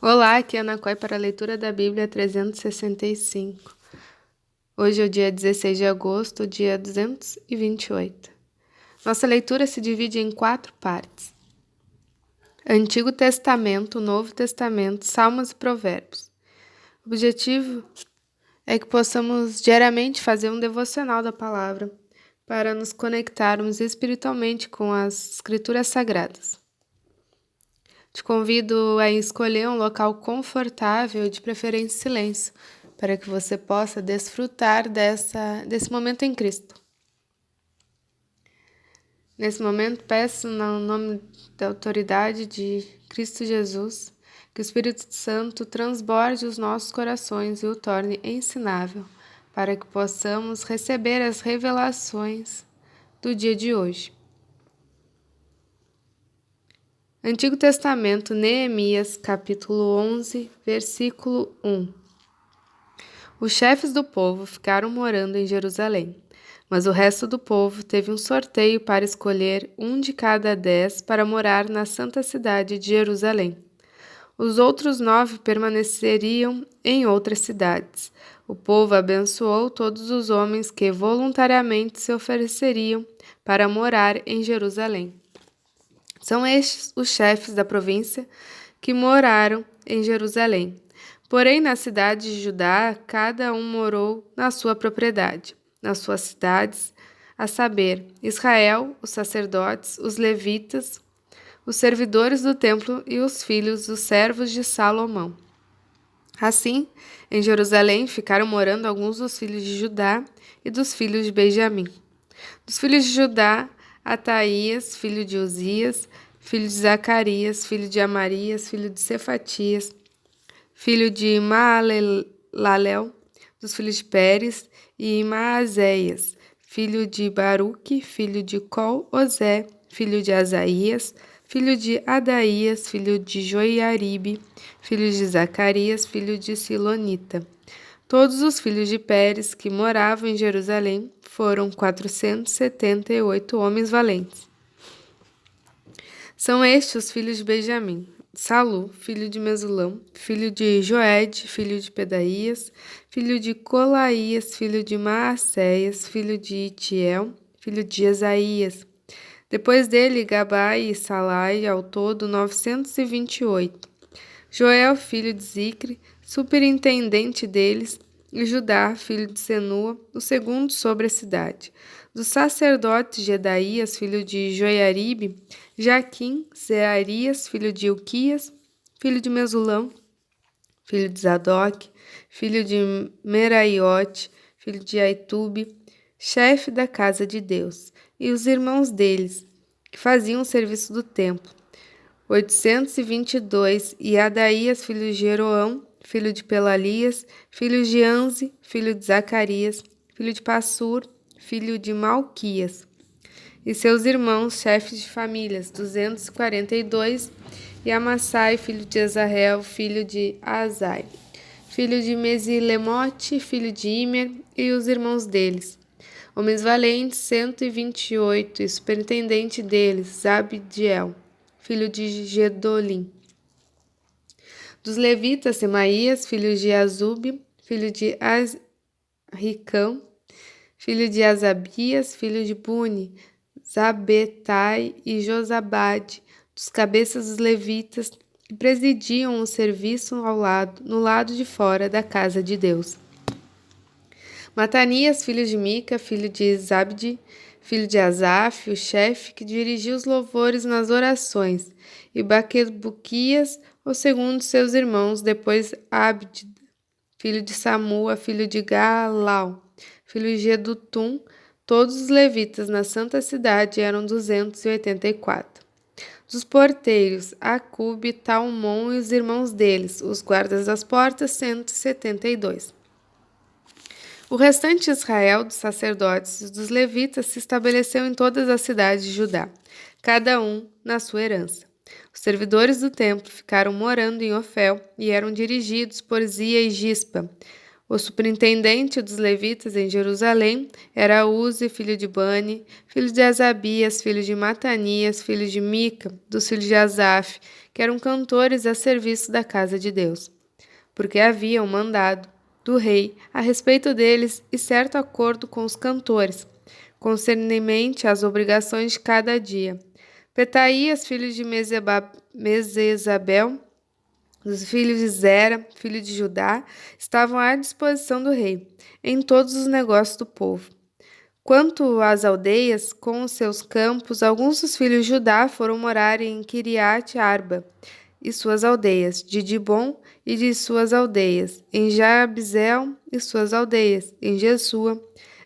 Olá, aqui é Ana Coy para a leitura da Bíblia 365. Hoje é o dia 16 de agosto, dia 228. Nossa leitura se divide em 4 partes: Antigo Testamento, Novo Testamento, Salmos e Provérbios. O objetivo é que possamos diariamente fazer um devocional da palavra para nos conectarmos espiritualmente com as Escrituras Sagradas. Te convido a escolher um local confortável, de preferência em silêncio, para que você possa desfrutar desse momento em Cristo. Nesse momento, peço, no nome da autoridade de Cristo Jesus, que o Espírito Santo transborde os nossos corações e o torne ensinável, para que possamos receber as revelações do dia de hoje. Antigo Testamento, Neemias, capítulo 11, versículo 1. Os chefes do povo ficaram morando em Jerusalém, mas o resto do povo teve um sorteio para escolher um de cada 10 para morar na santa cidade de Jerusalém. Os outros 9 permaneceriam em outras cidades. O povo abençoou todos os homens que voluntariamente se ofereceriam para morar em Jerusalém. São estes os chefes da província que moraram em Jerusalém. Porém, na cidade de Judá, cada um morou na sua propriedade, nas suas cidades, a saber, Israel, os sacerdotes, os levitas, os servidores do templo e os filhos dos servos de Salomão. Assim, em Jerusalém ficaram morando alguns dos filhos de Judá e dos filhos de Benjamim. Dos filhos de Judá, Ataías, filho de Uzias, filho de Zacarias, filho de Amarias, filho de Cefatias, filho de Maalalel, dos filhos de Pérez, e Maazéias, filho de Baruque, filho de Col-Ozé, filho de Asaías, filho de Adaías, filho de Joiaribe, filho de Zacarias, filho de Silonita. Todos os filhos de Pérez que moravam em Jerusalém foram 478 homens valentes. São estes os filhos de Benjamim: Salu, filho de Mesulão, filho de Joed, filho de Pedaías, filho de Colaías, filho de Maacéias, filho de Itiel, filho de Esaías. Depois dele, Gabai e Salai, ao todo 928. Joel, filho de Zicre, superintendente deles, e Judá, filho de Senua, o segundo sobre a cidade. Dos sacerdotes, Jedaías, filho de Joiaribe, Jaquim, Zearias, filho de Ilquias, filho de Mesulão, filho de Zadok, filho de Meraiote, filho de Aitube, chefe da casa de Deus, e os irmãos deles, que faziam o serviço do templo. 822, e Adaías, filho de Jeroão, filho de Pelalias, filho de Anze, filho de Zacarias, filho de Passur, filho de Malquias, e seus irmãos, chefes de famílias, 242, e Amassai, filho de Azarel, filho de Azai, filho de Mesilemote, filho de Imer, e os irmãos deles. Homens valentes, 128, e superintendente deles, Zabdiel, filho de Gedolim. Dos levitas, Semaías, filho de Azube, filho de Azricão, filho de Azabias, filho de Buni, Zabetai e Josabade, dos cabeças dos levitas, que presidiam o serviço no lado de fora da casa de Deus. Matanias, filho de Mica, filho de Zabdi, filho de Asaf, o chefe que dirigia os louvores nas orações, e Baquebuquias, o segundo de seus irmãos, depois Abdida, filho de Samua, filho de Galau, filho de Gedutum. Todos os levitas na santa cidade eram 284. Dos porteiros, Acube, Talmon e os irmãos deles, os guardas das portas, 172. O restante de Israel, dos sacerdotes e dos levitas, se estabeleceu em todas as cidades de Judá, cada um na sua herança. Os servidores do templo ficaram morando em Ofel e eram dirigidos por Zia e Gispa. O superintendente dos levitas em Jerusalém era Uzi, filho de Bani, filho de Asabias, filho de Matanias, filho de Mica, dos filhos de Asaf, que eram cantores a serviço da casa de Deus, porque havia um mandado do rei a respeito deles e certo acordo com os cantores, concernente às obrigações de cada dia. Petaías, filho de Mesezabel, os filhos de Zera, filho de Judá, estavam à disposição do rei, em todos os negócios do povo. Quanto às aldeias, com os seus campos, alguns dos filhos de Judá foram morar em Kiriat Arba e suas aldeias, de Dibon e de suas aldeias, em Jabizel e suas aldeias, em Jesua,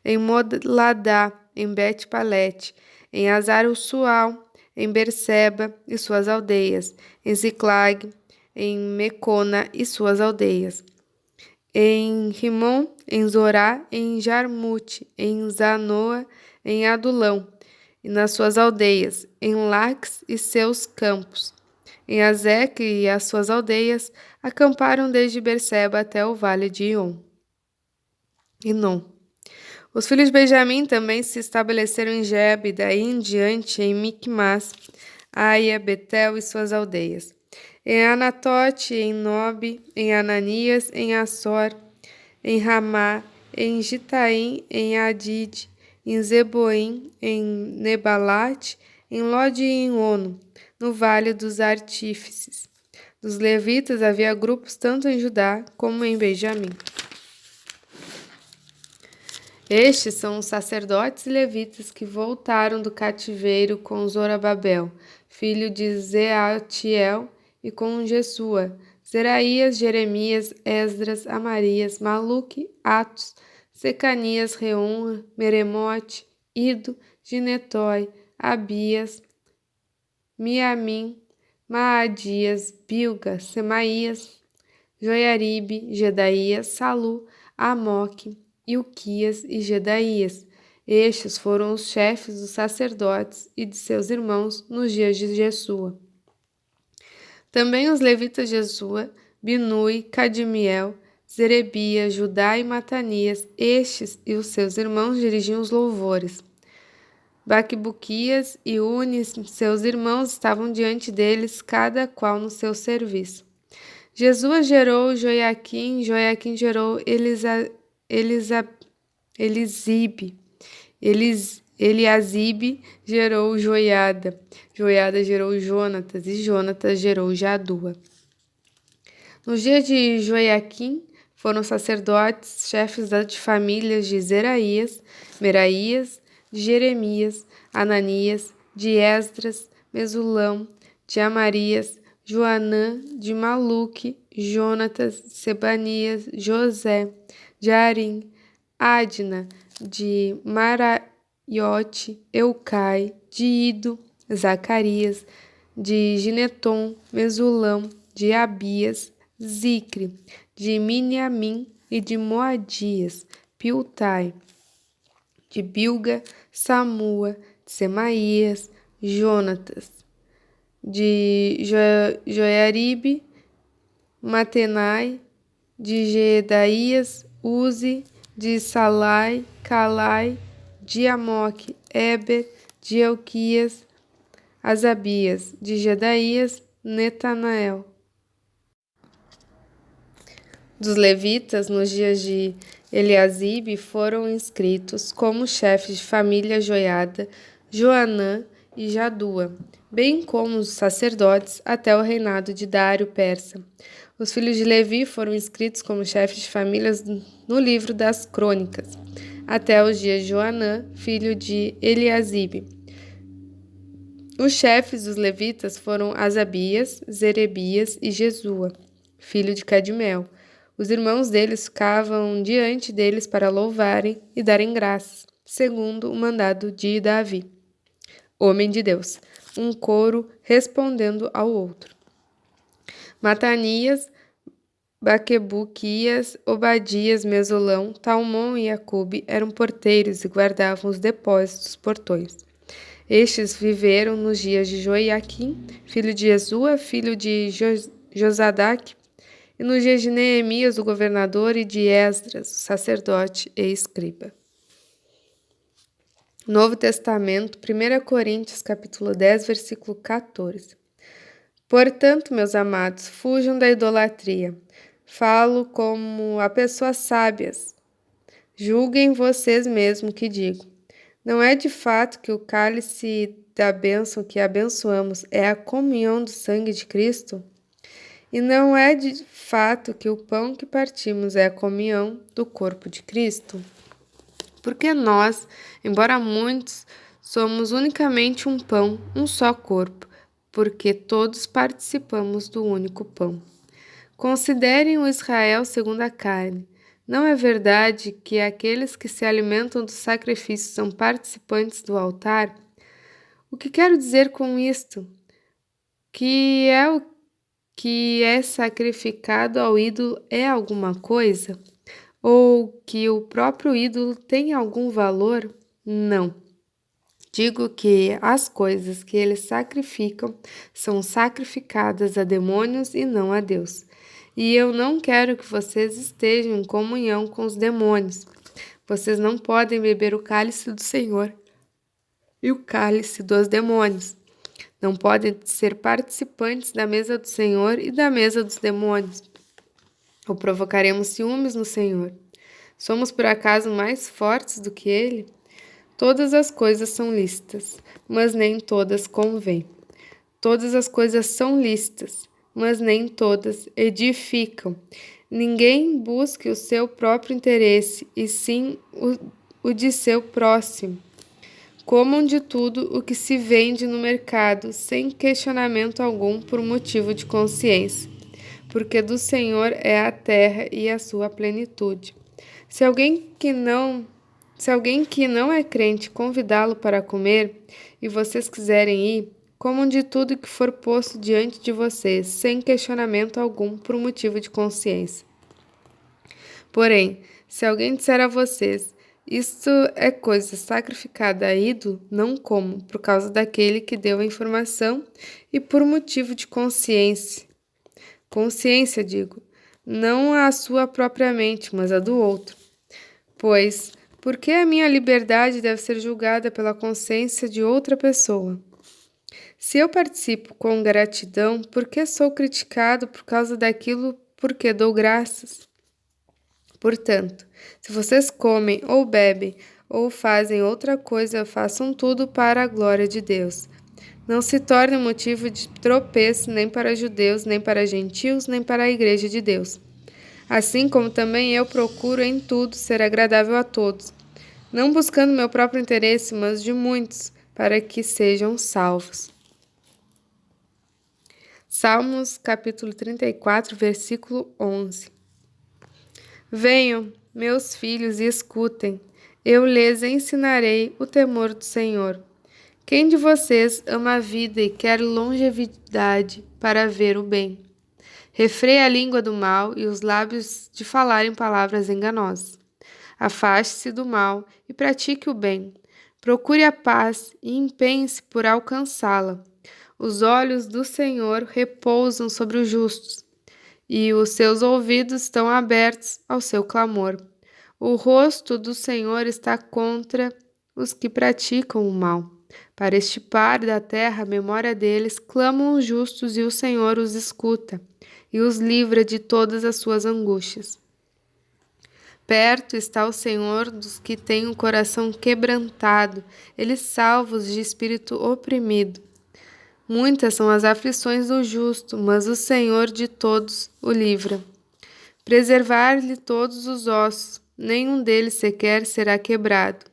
em Modladá, em Bet-Palete, em Azar-Sual, em Berseba e suas aldeias, em Ziclag, em Mecona e suas aldeias, em Rimon, em Zorá, em Jarmute, em Zanoa, em Adulão, e nas suas aldeias, em Lax e seus campos, em Azeque e as suas aldeias, acamparam desde Berseba até o vale de Inom. Os filhos de Benjamim também se estabeleceram em Gebe, daí em diante em Micmas, Aia, Betel e suas aldeias, em Anatote, em Nobe, em Ananias, em Assor, em Ramá, em Gitaim, em Adide, em Zeboim, em Nebalate, em Lode e em Ono, no vale dos artífices. Dos levitas havia grupos tanto em Judá como em Benjamim. Estes são os sacerdotes e levitas que voltaram do cativeiro com Zorobabel, filho de Zealtiel, e com Jesua, Zeraías, Jeremias, Esdras, Amarias, Maluque, Atos, Secanias, Reum, Meremote, Ido, Ginetói, Abias, Miamim, Maadias, Bilga, Semaías, Joiaribe, Jedaías, Salu, Amoque, Ilquias e Jedaías. Estes foram os chefes dos sacerdotes e de seus irmãos nos dias de Jesua. Também os levitas Jesua, Binui, Cadmiel, Zerebia, Judá e Matanias, estes e os seus irmãos dirigiam os louvores. Baquibuquias e Unis, seus irmãos, estavam diante deles, cada qual no seu serviço. Jesua gerou Joiaquim, Joiaquim gerou Eliasibe gerou Joiada, Joiada gerou Jonatas, e Jonatas gerou Jadua. Nos dias de Joiaquim foram sacerdotes, chefes de famílias de Zeraías, Meraías, de Jeremias, Ananias, de Esdras, Mesulão, de Amarias, Joanã, de Maluque, Jonatas, Sebanias, José, de Arim, Adna, de Maraiote, Eucai, de Ido, Zacarias, de Gineton, Mesulão, de Abias, Zicre, de Miniamim e de Moadias, Piltai, de Bilga, Samua, de Semaías, Jonatas, de Joiaribe, Matenai, de Gedaías, Uzi, de Salai, Calai, de Amoque, Eber, de Elquias, Asabias, de Jedaías, Netanael. Dos levitas, nos dias de Eliasibe, foram inscritos como chefes de família Joiada, Joanã e Jadua, bem como os sacerdotes até o reinado de Dário persa. Os filhos de Levi foram inscritos como chefes de famílias no livro das crônicas, até os dias de Joanã, filho de Eliasibe. Os chefes dos levitas foram Asabias, Zerebias e Jesua, filho de Cadmiel. Os irmãos deles ficavam diante deles para louvarem e darem graças, segundo o mandado de Davi, homem de Deus, um coro respondendo ao outro. Matanias, Baquebuquias, Obadias, Mesulão, Talmon e Acube eram porteiros e guardavam os depósitos dos portões. Estes viveram nos dias de Joiaquim, filho de Jesua, filho de Josadaque, e nos dias de Neemias, o governador, e de Esdras, o sacerdote e escriba. Novo Testamento, 1 Coríntios, capítulo 10, versículo 14. Portanto, meus amados, fujam da idolatria. Falo como a pessoas sábias. Julguem vocês mesmos o que digo. Não é de fato que o cálice da bênção que abençoamos é a comunhão do sangue de Cristo? E não é de fato que o pão que partimos é a comunhão do corpo de Cristo? Porque nós, embora muitos, somos unicamente um pão, um só corpo, porque todos participamos do único pão. Considerem o Israel segundo a carne. Não é verdade que aqueles que se alimentam dos sacrifícios são participantes do altar? O que quero dizer com isto? Que é o que é sacrificado ao ídolo é alguma coisa? Ou que o próprio ídolo tem algum valor? Não. Digo que as coisas que eles sacrificam são sacrificadas a demônios e não a Deus. E eu não quero que vocês estejam em comunhão com os demônios. Vocês não podem beber o cálice do Senhor e o cálice dos demônios. Não podem ser participantes da mesa do Senhor e da mesa dos demônios. Ou provocaremos ciúmes no Senhor? Somos por acaso mais fortes do que Ele? Todas as coisas são lícitas, mas nem todas convêm. Todas as coisas são lícitas, mas nem todas edificam. Ninguém busque o seu próprio interesse, e sim o de seu próximo. Comam de tudo o que se vende no mercado, sem questionamento algum por motivo de consciência, porque do Senhor é a terra e a sua plenitude. Se alguém que não é crente convidá-lo para comer, e vocês quiserem ir, comam de tudo que for posto diante de vocês, sem questionamento algum por motivo de consciência. Porém, se alguém disser a vocês, isto é coisa sacrificada a ídolo, não comam, por causa daquele que deu a informação e por motivo de consciência. Consciência, digo, não a sua propriamente, mas a do outro. Pois, por que a minha liberdade deve ser julgada pela consciência de outra pessoa? Se eu participo com gratidão, por que sou criticado por causa daquilo por que dou graças? Portanto, se vocês comem ou bebem ou fazem outra coisa, façam tudo para a glória de Deus. Não se torne motivo de tropeço nem para judeus, nem para gentios, nem para a igreja de Deus. Assim como também eu procuro em tudo ser agradável a todos, não buscando meu próprio interesse, mas de muitos, para que sejam salvos. Salmos, capítulo 34, versículo 11. Venham, meus filhos, e escutem. Eu lhes ensinarei o temor do Senhor. Quem de vocês ama a vida e quer longevidade para ver o bem? Refreie a língua do mal e os lábios de falarem palavras enganosas. Afaste-se do mal e pratique o bem. Procure a paz e empenhe-se por alcançá-la. Os olhos do Senhor repousam sobre os justos, e os seus ouvidos estão abertos ao seu clamor. O rosto do Senhor está contra os que praticam o mal. Para extirpar da terra a memória deles, clamam os justos e o Senhor os escuta e os livra de todas as suas angústias. Perto está o Senhor dos que têm o coração quebrantado, Ele salva os de espírito oprimido. Muitas são as aflições do justo, mas o Senhor de todos o livra. Preservar-lhe todos os ossos, nenhum deles sequer será quebrado.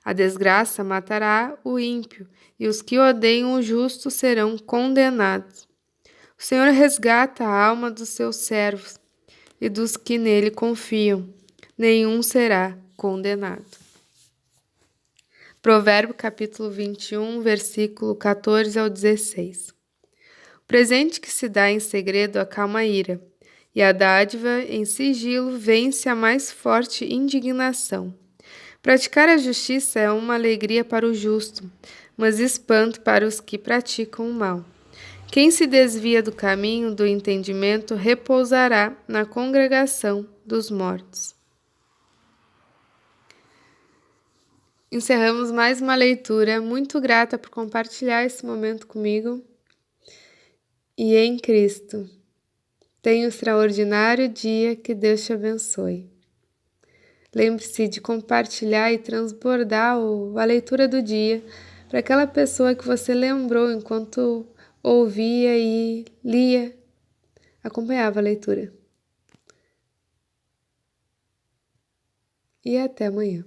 A desgraça matará o ímpio, e os que odeiam o justo serão condenados. O Senhor resgata a alma dos seus servos, e dos que nele confiam, nenhum será condenado. Provérbio capítulo 21, versículo 14 ao 16. O presente que se dá em segredo acalma a ira, e a dádiva em sigilo vence a mais forte indignação. Praticar a justiça é uma alegria para o justo, mas espanto para os que praticam o mal. Quem se desvia do caminho do entendimento repousará na congregação dos mortos. Encerramos mais uma leitura. Muito grata por compartilhar esse momento comigo. E em Cristo. Tenha um extraordinário dia, que Deus te abençoe. Lembre-se de compartilhar e transbordar a leitura do dia para aquela pessoa que você lembrou enquanto ouvia e lia, acompanhava a leitura. E até amanhã.